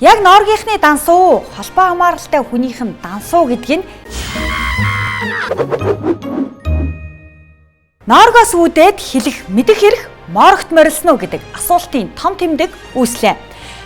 Яг Норгийнхны дансуу, холбоо хамааралтай хүнийх нь дансуу гэдэг нь Норгоос үүдээд хэлэх мэдэх хэрэг морогт морилсон уу гэдэг асуултын том тэмдэг үүслээ.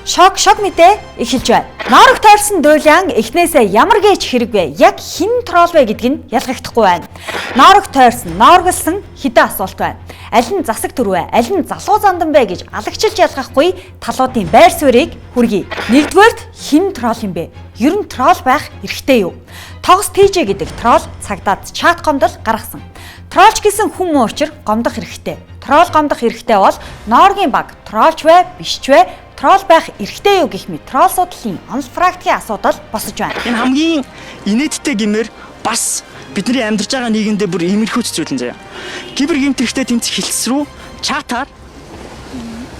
Шок мэдээ эхэлж байна. Норог тойрсон дуйлан эхнээсээ ямар гэж хэрэгвэ? Яг хэн трол вэ гэдг нь ялгахдахгүй байна. Норог тойрсон, норголсон хэдэн асуулт байна. Аль нь засаг төрвэ? Аль нь залуу зандан бэ гэж алагчилж ялгахгүй талуудын байр суурийг хүргэе. Нэгдүгээрт хэн трол юм бэ? Ер нь трол байх эрхтэй юу? Тогс TJ гэдэг трол цагдаад чат гомдол гаргасан. Тролч гэсэн хүн муучир гомдох хэрэгтэй. Трол гомдох хэрэгтэй бол Норгийн баг тролч вэ, биш ч вэ? Трол байх эрхтэй юу гэх мэт трол судлалын онл практикийн асуудал босож байна. Энэ хамгийн инээдтэй гэмээр бас бидний амьдарч байгаа нийгэмдээ бүр иймэрхүү зүйл заяа. Кибер гэмтэрхтэй тэнцэх хилцс рүү чатаар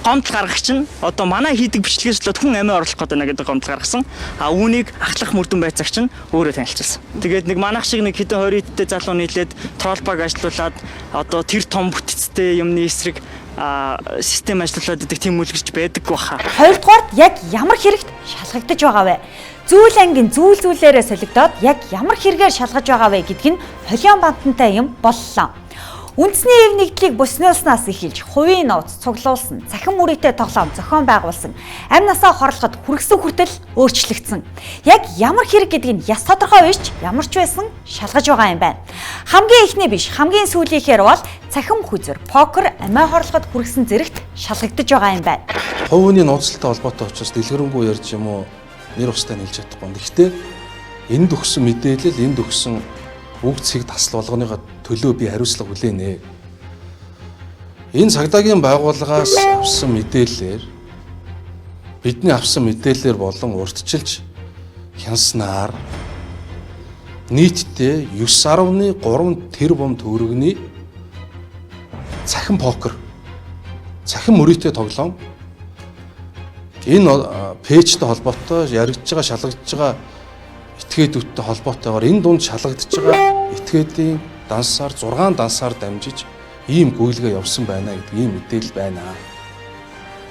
гомдол гаргагч нь одоо манай хийдэг бичлэгээс л хүн амиа оруулах гэдэг нэг гомдол гаргасан. А үүнийг ахлах мөрдөн байцаагч нь өөрөө танилцуулсан. Тэгээд нэг манайх шиг нэг хэдэн 20-д залуу нийлээд трол баг ажиллуулад одоо тэр том бүтцтэй юмны эсрэг систем ажиллуулад идэх тийм үлгэрч байдаг баха. Хоёрдугаарт яг ямар хэрэгт шалгагдаж байгаа вэ? Зүйл ангийн зүйлээрээ солигдоод яг ямар хэрэгээр шалгаж байгаа вэ гэдг нь холион бантантай юм боллоо. Үндэсний эв нэгдлийг босноолсноос эхэлж хувийн нууц цуглуулсан, цахим мөрийтэй тоглоом зохион байгуулсан, амь насаа хорлоход хүргэсэн хүртэл өөрчлөгдсөн. Яг ямар хэрэг гэдэг нь яс тодорхой биш ч ямар ч байсан шалгаж байгаа юм байна. Хамгийн ихний биш, хамгийн сүүлийнхээр бол цахим хүзэр, покер, амиа хорлоход хүргэсэн зэрэгт шалгагдаж байгаа юм байна. Хувийн нууцтай холбоотой учраас дэлгэрэнгүй ярьж юм уу нэр устай хэлж чадахгүй. Гэхдээ энд өгсөн мэдээлэл, энд өгсөн үг цэг тасал болгоныхоо төлөө би хариуцлага хүлээнэ. Энэ цагдаагийн байгууллагаас авсан мэдээллээр бидний авсан мэдээллээр болон урьдчилж хянснаар нийтдээ 9.3 тэрбум төгрөгийн цахим покер, цахим мөрийтэй тоглоом энэ пэйжтэй холбоотой яригдж байгаа, шалгагдж байгаа этгээдүүдтэй холбоотойгоор энэ дунд шалгагдж байгаа этгээдийн дансаар 6 дансаар дамжиж ийм гүйлгээ явсан байна гэдэг ийм мэдээлэл байна.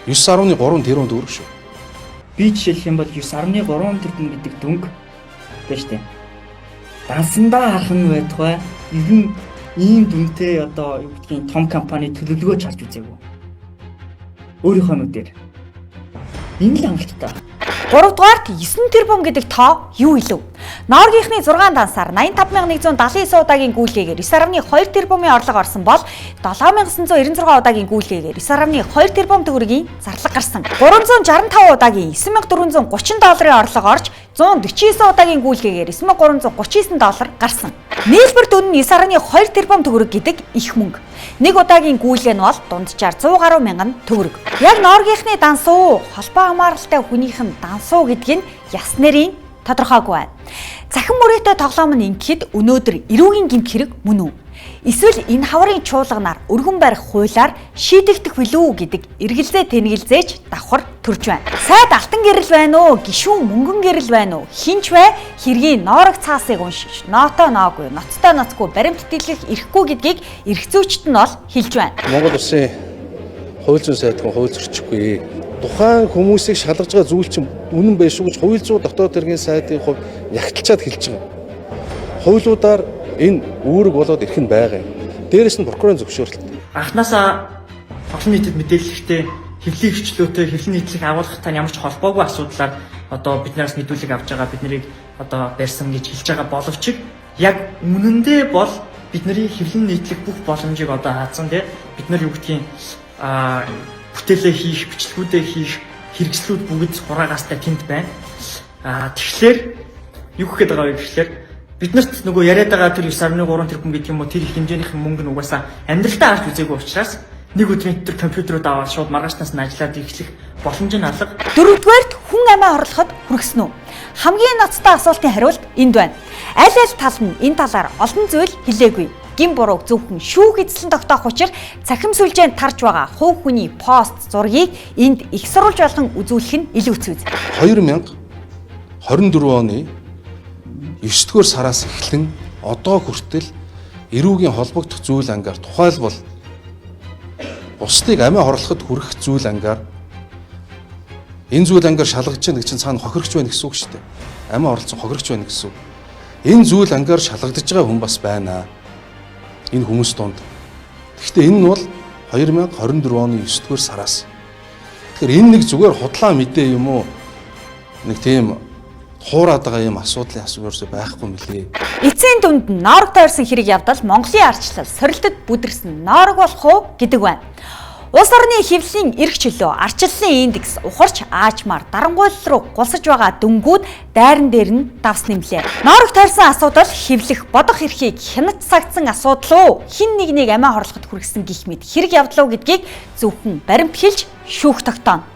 9.3 тэрбум төгрөг шүү. Би жишээлх юм бол 9.3 тэрбум гэдэг дүнг байна шүү дээ. Дансандаа харах нь байтугай ер нь ийм дүнтэй одоо юу гэдгийг том компани төлөвлөгөө чарж үзээгүй. Өөрийнхөө нүдээр. Энэ л хангалттай. 3-дугаарт 9 тэрбум гэдэг тоо юу илүү? Норгийнхны 6 дансаар 85179 удаагийн гүйлгээгээр 9.2 тэрбумын орлого орсон бол 7996 удаагийн гүйлгээгээр 9.2 тэрбум төгрөгийн зарлага гарсан. 365 удаагийн $9430 орлого орж 149 удаагийн гүйлгээгээр $9339 гарсан. Нийлбэр дүн нь 9.2 тэрбум төгрөг гэдэг их мөнгө. Нэг удаагийн гүйлгээ нь бол дунджаар 100 гаруй мянган төгрөг. Яг Норгийнхны дансуу, холбоо хамааралтай хүнийх нь дансуу гэдэг нь яс нэрийн тодорхойгүй байна. Цахим мөрийтэй тоглоом нь ингэхэд өнөөдөр эрүүгийн гэмт хэрэг мөн үү? Эсвэл энэ хаврын чуулганаар өргөн барих хуулиар шийдэгдэх билүү гэдэг эргэлзээ тэнэгэлзээж давхар төрж байна. Сайд алтан гэрэл байна уу? Гишүүн мөнгөн гэрэл байна уу? Хинч вэ? Хэргийн Норог цаасыг уншиж, ноото ноогүй, ноцтой ноцгүй баримт дэлгэх эрхгүй гэдгийг эрх зүйчт нь бол хэлж байна. Монгол Улсын хууль зүйн сайдхан хууль зөрчихгүй. Тухайн хүмүүсийг шалгаж байгаа зүйл чинь үнэн байх шүү гэж хууль зүйн дотоод хэргийн сайдын хувь ягталчаад хэлж байгаа. Хуулиудаар энэ үүрэг болоод ирэх нь байгаа юм. Дээрээс нь прокурорын зөвшөөрөлт. Анхнаасаа олон нийтэд мэдээлэлтэй хэвлэлийн хвчлөөтэй хэвлэлийн нийтлэг агуулгатай ямар ч холбоогүй асуудлаар одоо биднээс мэдүүлэг авч байгаа биднийг одоо барьсан гэж хэлж байгаа боловч яг үнэндээ бол бидний хэвлэлийн нийтлэг бүх боломжийг одоо хаацсан тийм бид нар юу гэдгийг бүтээлээ хийх, бичлэгүүдээ хийх хэрэгслүүд бүгд хураагаастай тэнд байна. Тэгэхээр юу гэх гээд байгаа вэ гэхээр биднэрт нөгөө яриад байгаа тэр 9.3 тэрбум гэдэг юм уу тэр их хэмжээнийхэн мөнгө нь угаасаа амьдралтаа харж үзээгүй учраас нэг өдрийн дотор компьютерууд аваад шууд маргаашнаас нь ажиллаад эхлэх боломж нь алга. Дөрөвдүгээрт хүн амиа хорлоход хүргэсэн үү? Хамгийн ноцтой асуултын хариулт энд байна. Аль аль тал нь энэ талаар олон зүйл хэлээгүй. Гин бурууг зөвхөн шүүх эзлэн тогтоох учраа цахим сүлжээнд тарж байгаа хувь хүний пост зургийг энд их сурвалж болгон үзүүлэх нь илүү цэвэр. 2024 оны 9-р сараас эхлэн одоо хүртэл эрүүгийн холбогдох зүйл ангаар тухайлбал бусдыг амиа хорлоход хүрэх зүйл ангаар Энэ зүйл ангиар шалгаж байгаа нэг чинь цаана хохирогч байна гэсэн үг шүү дээ. Амиа оролцсон хохирогч байна гэсэн үг. Энэ зүйл ангиар шалгагдж байгаа хүн бас байна. Энэ хүмүүс донд. Гэхдээ энэ нь бол 2024 оны 9-р сараас. Тэгэхээр энэ нэг зүгээр худлаа мэдээ юм уу? Нэг тийм хуураад байгаа юм асуудлын асуурс байхгүй мөлий. Эцсийн дүнд ноорог тойрсон хэрэг явдал Монголын ардчлал сорилтод бүдэрсэн ноорог болох уу гэдэг байна. Улс орны хэвлэлийн эрх чөлөө, ардчлалын индекс ухарч аажмаар дарангуйл руу гулсаж байгаа дөнгүүд дайран дээр нь давс нэмлээ. Ноорог тойрсон асуудал хэвлэх бодох эрхийг хянаж сагдсан асуудал уу? Хин нэгнийг амиа хорлоход хүргэсэн гих мэд хэрэг явдлаа гэдгийг зөвхөн баримт хэлж шүүх тогтооно.